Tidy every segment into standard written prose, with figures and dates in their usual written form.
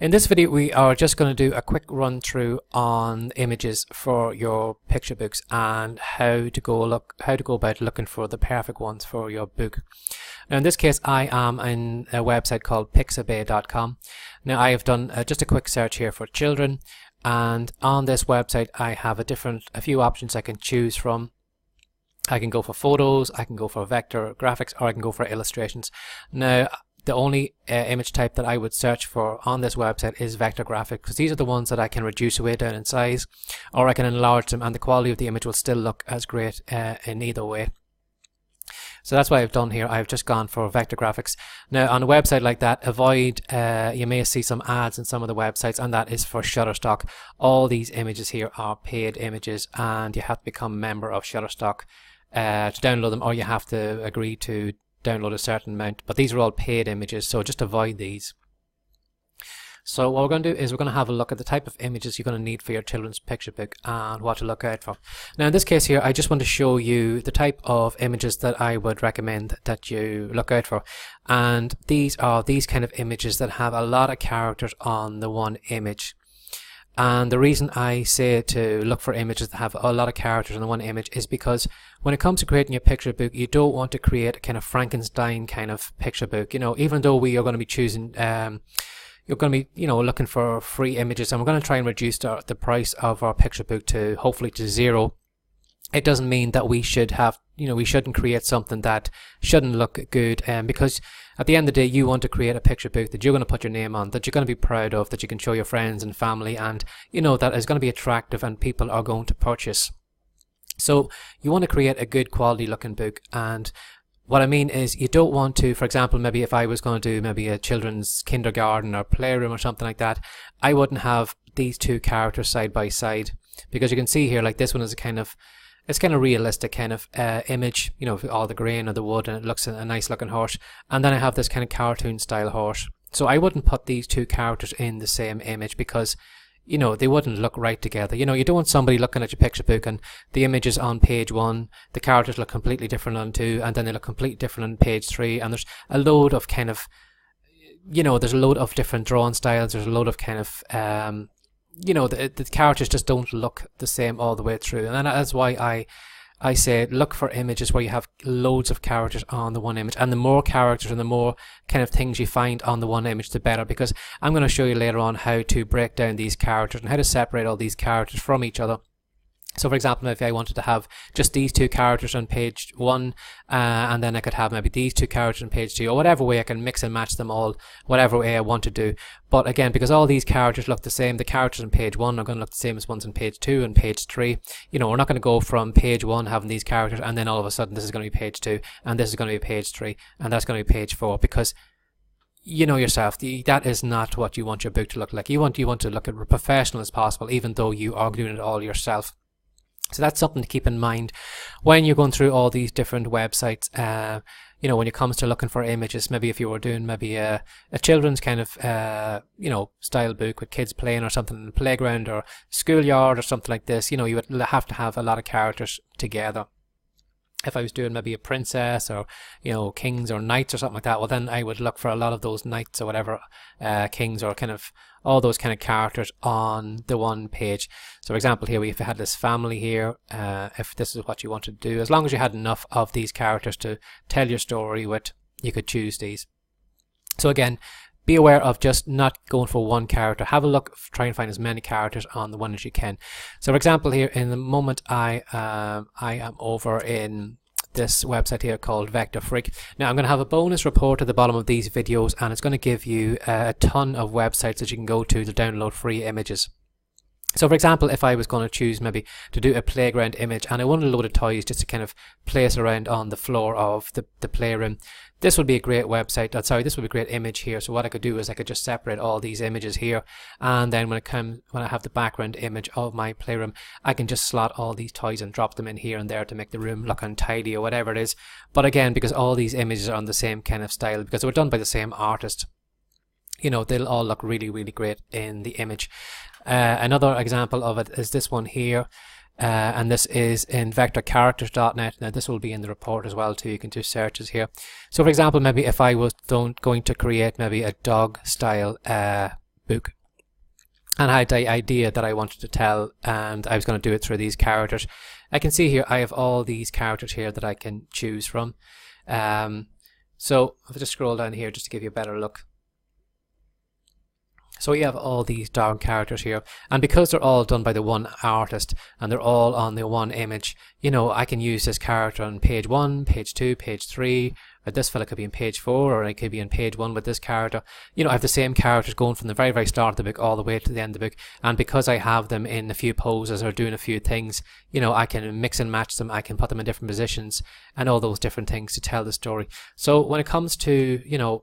In this video we are just going to do a quick run through on images for your picture books and how to go about looking for the perfect ones for your book. Now in this case I am in a website called pixabay.com. Now I have done just a quick search here for children, and on this website I have a few options I can choose from. I can go for photos, I can go for vector graphics, or I can go for illustrations. Now the only image type that I would search for on this website is vector graphic, because these are the ones that I can reduce way down in size, or I can enlarge them and the quality of the image will still look as great in either way. So that's what I've done here. I've just gone for vector graphics. Now on a website like that, avoid, you may see some ads in some of the websites, and that is for Shutterstock. All these images here are paid images and you have to become a member of Shutterstock to download them, or you have to agree to download a certain amount, but these are all paid images, so just avoid these. So what we're going to do is we're going to have a look at the type of images you're going to need for your children's picture book and what to look out for. Now in this case here I just want to show you the type of images that I would recommend that you look out for, and these are these kind of images that have a lot of characters on the one image. And the reason I say to look for images that have a lot of characters in the one image is because when it comes to creating your picture book, you don't want to create a kind of Frankenstein kind of picture book. You know, even though we are going to be choosing, you're going to be, you know, looking for free images, and we're going to try and reduce the price of our picture book to hopefully to zero. It doesn't mean that we should have, you know, we shouldn't create something that shouldn't look good, because at the end of the day you want to create a picture book that you're going to put your name on, that you're going to be proud of, that you can show your friends and family, and you know that is going to be attractive and people are going to purchase. So you want to create a good quality looking book, and what I mean is you don't want to, for example, maybe if I was going to do maybe a children's kindergarten or playroom or something like that, I wouldn't have these two characters side by side, because you can see here like this one is a kind of, it's kind of realistic kind of image, you know, all the grain of the wood, and it looks a nice looking horse, and then I have this kind of cartoon style horse. So I wouldn't put these two characters in the same image, because you know they wouldn't look right together. You know, you don't want somebody looking at your picture book and the images on page 1, the characters look completely different on 2, and then they look completely different on page 3, and there's a load of kind of, you know, there's a load of different drawing styles, there's a load of kind of you know, the characters just don't look the same all the way through, and that's why I say look for images where you have loads of characters on the one image, and the more characters and the more kind of things you find on the one image, the better, because I'm going to show you later on how to break down these characters and how to separate all these characters from each other. So for example, if I wanted to have just these two characters on page 1, and then I could have maybe these two characters on page 2, or whatever way I can mix and match them all, whatever way I want to do. But again, because all these characters look the same, the characters on page 1 are going to look the same as ones on page 2 and page 3. You know, we're not going to go from page 1 having these characters and then all of a sudden this is going to be page 2 and this is going to be page 3 and that's going to be page 4, because you know yourself, that is not what you want your book to look like. You want to look as professional as possible, even though you are doing it all yourself. So that's something to keep in mind when you're going through all these different websites. You know, when it comes to looking for images, maybe if you were doing maybe a children's kind of you know, style book with kids playing or something in the playground or schoolyard or something like this, you know, you would have to have a lot of characters together. If I was doing maybe a princess or, you know, kings or knights or something like that, well then I would look for a lot of those knights or whatever, kings or kind of all those kind of characters on the one page. So for example here, if you had this family here, if this is what you wanted to do, as long as you had enough of these characters to tell your story with, you could choose these. So again, be aware of just not going for one character. Have a look, try and find as many characters on the one as you can. So for example here, in the moment I am over in this website here called Vector Freak. Now I'm going to have a bonus report at the bottom of these videos, and it's going to give you a ton of websites that you can go to download free images. So for example, if I was going to choose maybe to do a playground image and I wanted a load of toys just to kind of place around on the floor of the playroom, this would be a great website. This would be a great image here. So what I could do is I could just separate all these images here, and then when I have the background image of my playroom, I can just slot all these toys and drop them in here and there to make the room look untidy or whatever it is. But again, because all these images are on the same kind of style, because they were done by the same artist, you know, they'll all look really, really great in the image. Another example of it is this one here, and this is in vectorcharacters.net. Now this will be in the report as well too, you can do searches here. So for example, maybe if I was going to create maybe a dog style book, and I had the idea that I wanted to tell, and I was going to do it through these characters. I can see here I have all these characters here that I can choose from. So if I just scroll down here just to give you a better look. So we have all these dark characters here, and because they're all done by the one artist and they're all on the one image, you know, I can use this character on page 1, page 2, page 3, or this fella could be in page 4, or it could be in page 1 with this character. You know, I have the same characters going from the very, very start of the book all the way to the end of the book, and because I have them in a few poses or doing a few things, you know, I can mix and match them, I can put them in different positions and all those different things to tell the story. So when it comes to, you know,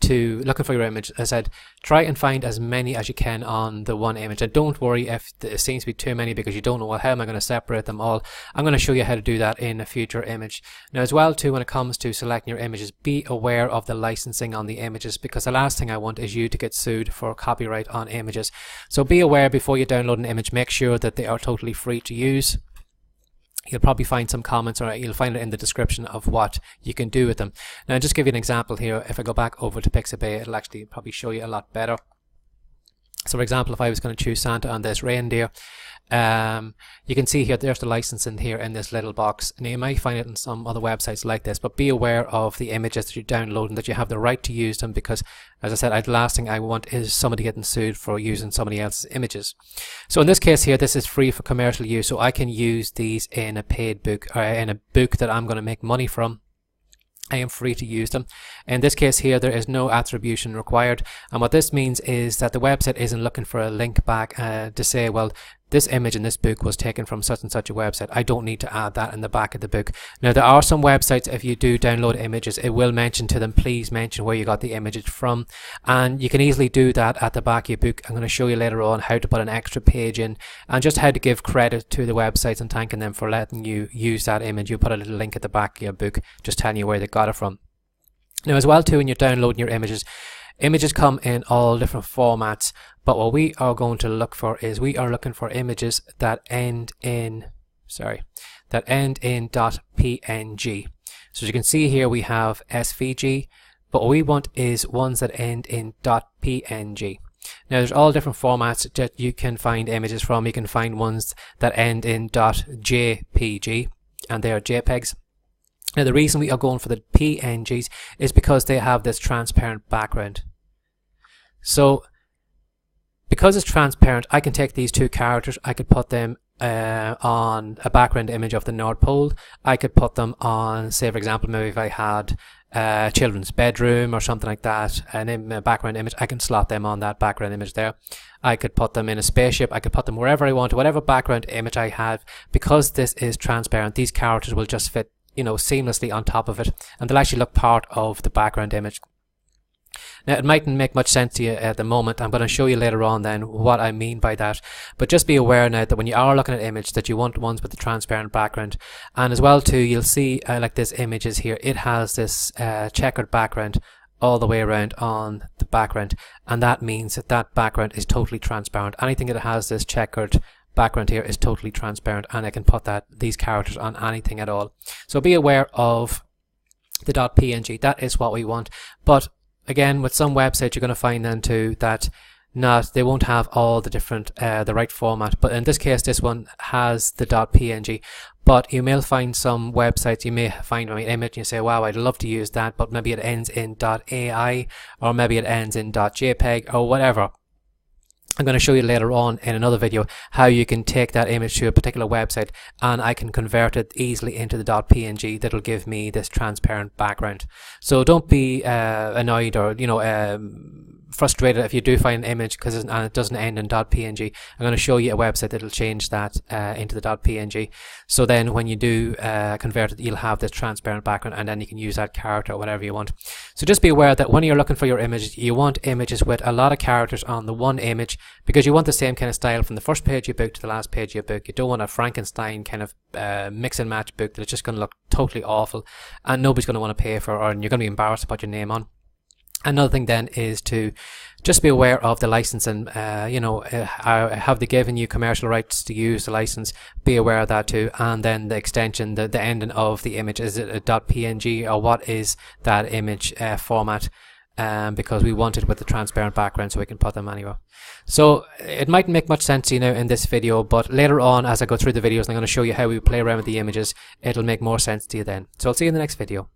to looking for your image, as I said, try and find as many as you can on the one image, and don't worry if there seems to be too many because you don't know, well, how am I going to separate them all. I'm going to show you how to do that in a future image. Now as well too, when it comes to selecting your images, be aware of the licensing on the images, because the last thing I want is you to get sued for copyright on images. So be aware before you download an image, make sure that they are totally free to use. You'll probably find some comments, or you'll find it in the description of what you can do with them. Now, just give you an example here. If I go back over to Pixabay, it'll actually probably show you a lot better. So for example, if I was going to choose Santa on this reindeer, you can see here there's the license in here in this little box, and you might find it in some other websites like this, but be aware of the images that you download and that you have the right to use them, because as I said, the last thing I want is somebody getting sued for using somebody else's images. So in this case here, this is free for commercial use, so I can use these in a paid book, or in a book that I'm going to make money from. I am free to use them. In this case here, there is no attribution required, and what this means is that the website isn't looking for a link back to say, well, this image in this book was taken from such and such a website. I don't need to add that in the back of the book. Now there are some websites, if you do download images, it will mention to them, please mention where you got the images from, and you can easily do that at the back of your book. I'm going to show you later on how to put an extra page in, and just how to give credit to the websites and thanking them for letting you use that image. You put a little link at the back of your book just telling you where they got it from. Now as well too, when you're downloading your images, images come in all different formats, but what we are going to look for is we are looking for images that end in .png. So as you can see here, we have SVG, but what we want is ones that end in .png. Now there's all different formats that you can find images from. You can find ones that end in .jpg, and they are JPEGs. Now the reason we are going for the PNGs is because they have this transparent background. So because it's transparent, I can take these two characters, I could put them on a background image of the North Pole. I could put them on, say for example, maybe if I had a children's bedroom or something like that, a background image, I can slot them on that background image there. I could put them in a spaceship, I could put them wherever I want, whatever background image I have. Because this is transparent, these characters will just fit, you know, seamlessly on top of it, and they'll actually look part of the background image. Now it mightn't make much sense to you at the moment. I'm going to show you later on then what I mean by that, but just be aware now that when you are looking at image that you want ones with the transparent background. And as well too, you'll see like this image is here, it has this checkered background all the way around on the background, and that means that that background is totally transparent. Anything that has this checkered background here is totally transparent, and I can put these characters on anything at all. So be aware of the .png. That is what we want. But again, with some websites you're going to find then too that they won't have all the different the right format, but in this case this one has the .png. But you may find some websites, you may find an image and you say, wow, I'd love to use that, but maybe it ends in .ai, or maybe it ends in .jpeg, or whatever. I'm going to show you later on in another video how you can take that image to a particular website and I can convert it easily into the .png that'll give me this transparent background. So don't be annoyed or frustrated if you do find an image because it doesn't end in .png. I'm going to show you a website that'll change that into the .png. So then when you do convert it, you'll have this transparent background, and then you can use that character or whatever you want. So just be aware that when you're looking for your images, you want images with a lot of characters on the one image, because you want the same kind of style from the first page of your book to the last page of your book. You don't want a Frankenstein kind of mix and match book that's just going to look totally awful and nobody's going to want to pay for, or you're going to be embarrassed to put your name on. Another thing then is to just be aware of the licensing. Have they given you commercial rights to use the license? Be aware of that too. And then the extension, the ending of the image, is it a .png or what is that image format? because we want it with the transparent background so we can put them anywhere. So it mightn't make much sense to you now in this video, but later on as I go through the videos and I'm going to show you how we play around with the images, it'll make more sense to you then. So I'll see you in the next video.